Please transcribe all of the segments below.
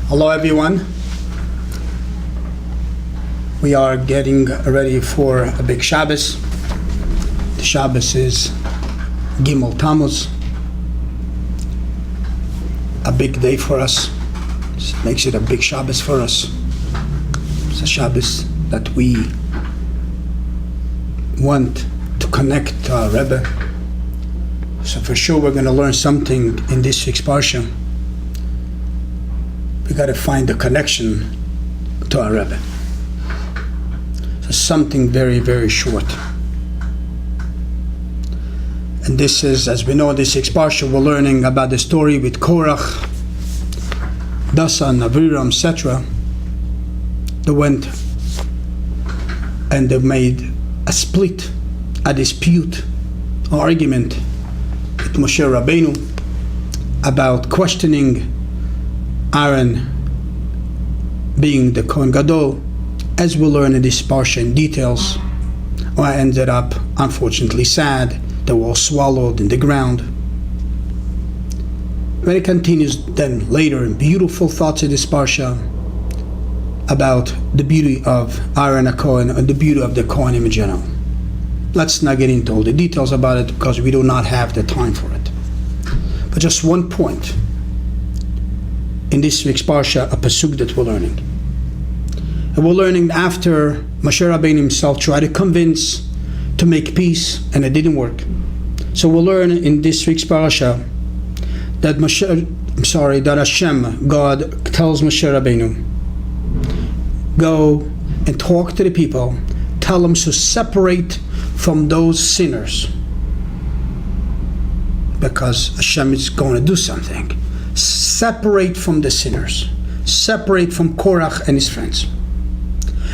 Hello everyone. We are getting ready for a big Shabbos. The Shabbos is Gimel Tammuz. A big day for us. It makes it a big Shabbos for us. It's a Shabbos that we want to connect to our Rebbe. So for sure we're going to learn something in this week's Parsha. We got to find the connection to our Rebbe. So something very, very short. And this is, as we know, this week's Parsha, we're learning about the story with Korach, Dasan, Aviram, etc. They went and they made a split, a dispute, an argument with Moshe Rabbeinu about questioning Aaron being the Kohen Gadol. As we'll learn in this parsha in details, I ended up, unfortunately, sad. They were all swallowed in the ground. When it continues then later in beautiful thoughts in this parsha about the beauty of Aaron HaKohen and the beauty of the Kohanim in general. Let's not get into all the details about it because we do not have the time for it. But just one point in this week's parsha, a pasuk that we're learning. And we're learning after Moshe Rabbeinu himself tried to convince to make peace, and it didn't work. So we'll learn in this week's parasha that that Hashem, God, tells Moshe Rabbeinu, go and talk to the people, tell them to separate from those sinners, because Hashem is going to do something. Separate from the sinners. Separate from Korach and his friends.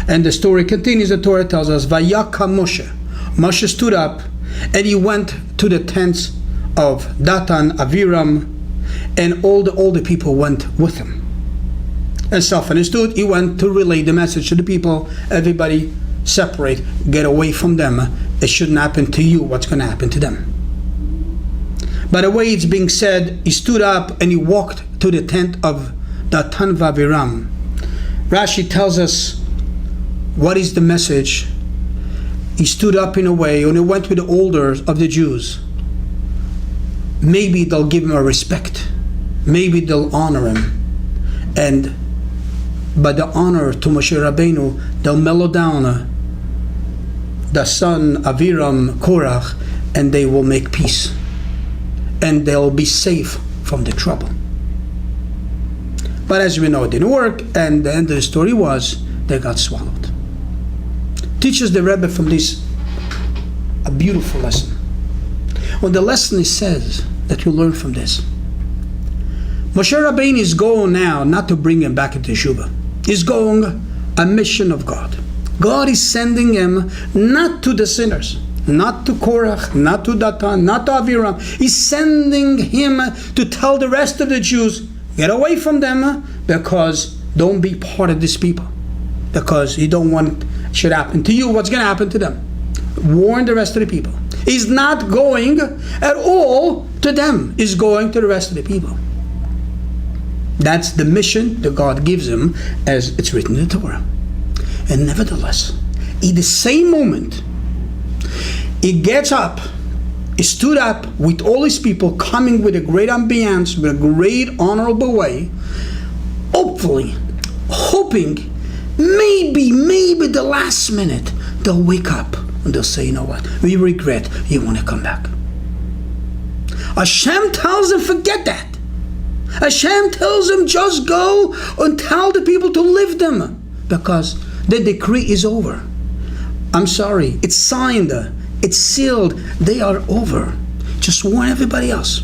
And the story continues. The Torah tells us, Vayaka Moshe. Moshe stood up and he went to the tents of Datan, Aviram, and all the people went with him. And self-understood, he went to relay the message to the people. Everybody separate, get away from them. It shouldn't happen to you. What's going to happen to them? By the way, it's being said, he stood up and he walked to the tent of Datan Aviram. Rashi tells us what is the message. He stood up in a way and he went with the elders of the Jews. Maybe they'll give him a respect. Maybe they'll honor him. And by the honor to Moshe Rabbeinu, they'll mellow down the son Aviram, Korach, and they will make peace. And they'll be safe from the trouble. But as we know, it didn't work, and the end of the story was they got swallowed. Teaches the Rebbe from this a beautiful lesson. When the lesson is says that you learn from this, Moshe Rabbeinu is going now not to bring him back into Teshuvah. He's going a mission of God. God is sending him not to the sinners, not to Korach, not to Datan, not to Aviram. He's sending him to tell the rest of the Jews, get away from them, because don't be part of these people. Because you don't want it should happen to you, what's going to happen to them. Warn the rest of the people. He's not going at all to them. He's going to the rest of the people. That's the mission that God gives him as it's written in the Torah. And nevertheless, in the same moment, he gets up, he stood up with all his people, coming with a great ambiance, with a great honorable way, hoping, maybe the last minute, they'll wake up and they'll say, you know what, we regret you want to come back. Hashem tells them, forget that. Hashem tells them, just go and tell the people to leave them, because the decree is over. I'm sorry, it's signed. It's sealed. They are over. Just warn everybody else.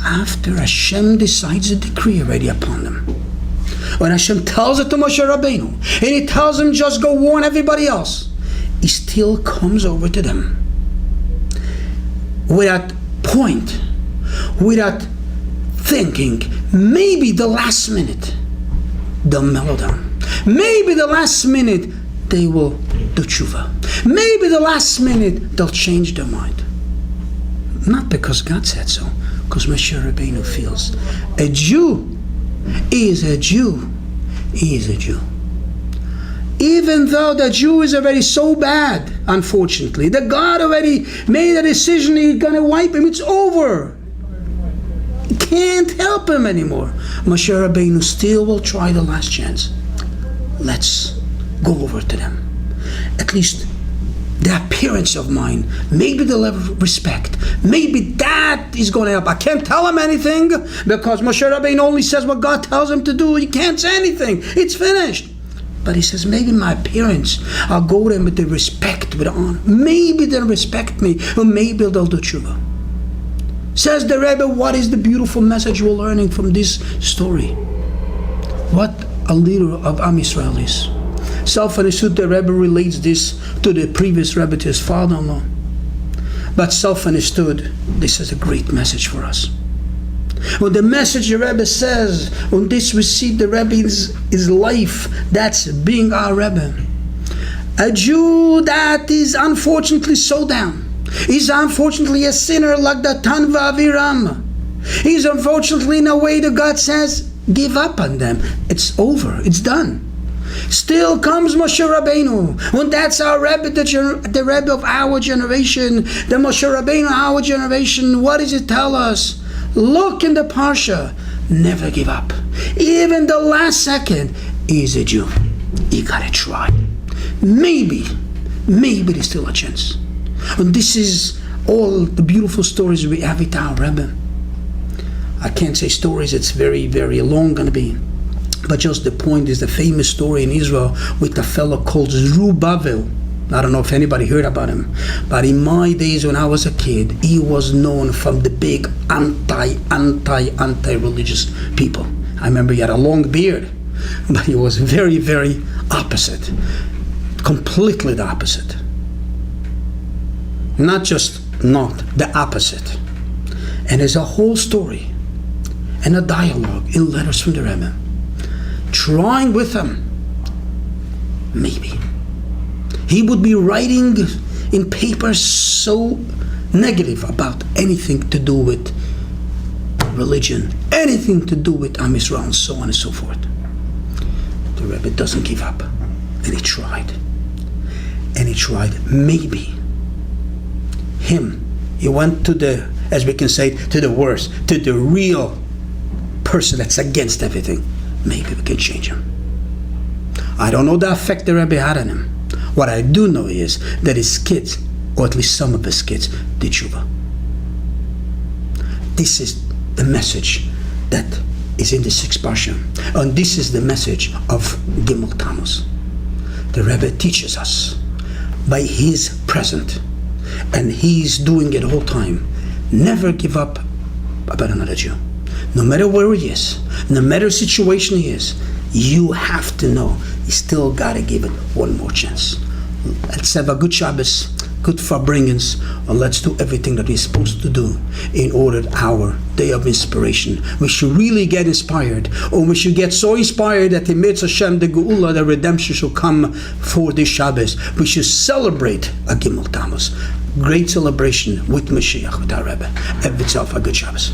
After Hashem decides a decree already upon them. When Hashem tells it to Moshe Rabbeinu, and he tells him just go warn everybody else, he still comes over to them. Without point, without thinking, maybe the last minute they'll mellow down. Maybe the last minute they will do tshuva. Maybe the last minute they'll change their mind. Not because God said so, because Moshe Rabbeinu feels a Jew He is a Jew. He is a Jew. Even though the Jew is already so bad, unfortunately, that God already made a decision he's going to wipe him. It's over. He can't help him anymore. Moshe Rabbeinu still will try the last chance. Let's go over to them. At least the appearance of mine, maybe the level of respect, maybe that is going to help. I can't tell him anything because Moshe Rabbeinu only says what God tells him to do. He can't say anything. It's finished. But he says, maybe my appearance, I'll go to them with the respect, with honor. Maybe they'll respect me, or maybe they'll do tshuva. Says the Rebbe, what is the beautiful message we're learning from this story? What a leader of Am Yisrael is. Self-understood, the Rebbe relates this to the previous Rebbe, to his father-in-law. But self-understood, this is a great message for us. When the message the Rebbe says, on this we see the Rebbe's his life, that's being our Rebbe. A Jew that is unfortunately so down. He's unfortunately a sinner like the Tanva Aviram. He's unfortunately in a way that God says, give up on them. It's over. It's done. Still comes Moshe Rabbeinu. And that's our Rebbe, the Rebbe of our generation. The Moshe Rabbeinu of our generation. What does it tell us? Look in the Parsha. Never give up. Even the last second, he's a Jew. You gotta try. Maybe there's still a chance. And this is all the beautiful stories we have with our Rebbe. I can't say stories, it's very, very long gonna be. But just the point is the famous story in Israel with a fellow called Zerubbabel. I don't know if anybody heard about him. But in my days when I was a kid, he was known from the big anti-religious people. I remember he had a long beard, but he was very, very opposite. Completely the opposite. Not the opposite. And there's a whole story and a dialogue in letters from the Rebbe, trying with him, maybe. He would be writing in papers so negative about anything to do with religion, anything to do with Am Yisrael, and so on and so forth. The Rebbe doesn't give up. And he tried. And he tried. Maybe he went to the, as we can say, to the worst, to the real person that's against everything. Maybe we can change him. I don't know the effect the Rebbe had on him. What I do know is that his kids, or at least some of his kids, did tshuva. This is the message that is in the 6th Parsha. And this is the message of Gimel Tammuz. The Rebbe teaches us by his present, and he's doing it all time. Never give up about another Jew. No matter where he is, no matter the situation he is, you have to know you still got to give it one more chance. Let's have a good Shabbos, good Farbringens, and let's do everything that we're supposed to do in order that our day of inspiration, we should really get inspired, or we should get so inspired that the Mitzvah Hashem, the Geula, the redemption shall come for this Shabbos. We should celebrate a Gimel Tammuz. Great celebration with Mashiach, with our Rebbe. Have yourself a good Shabbos.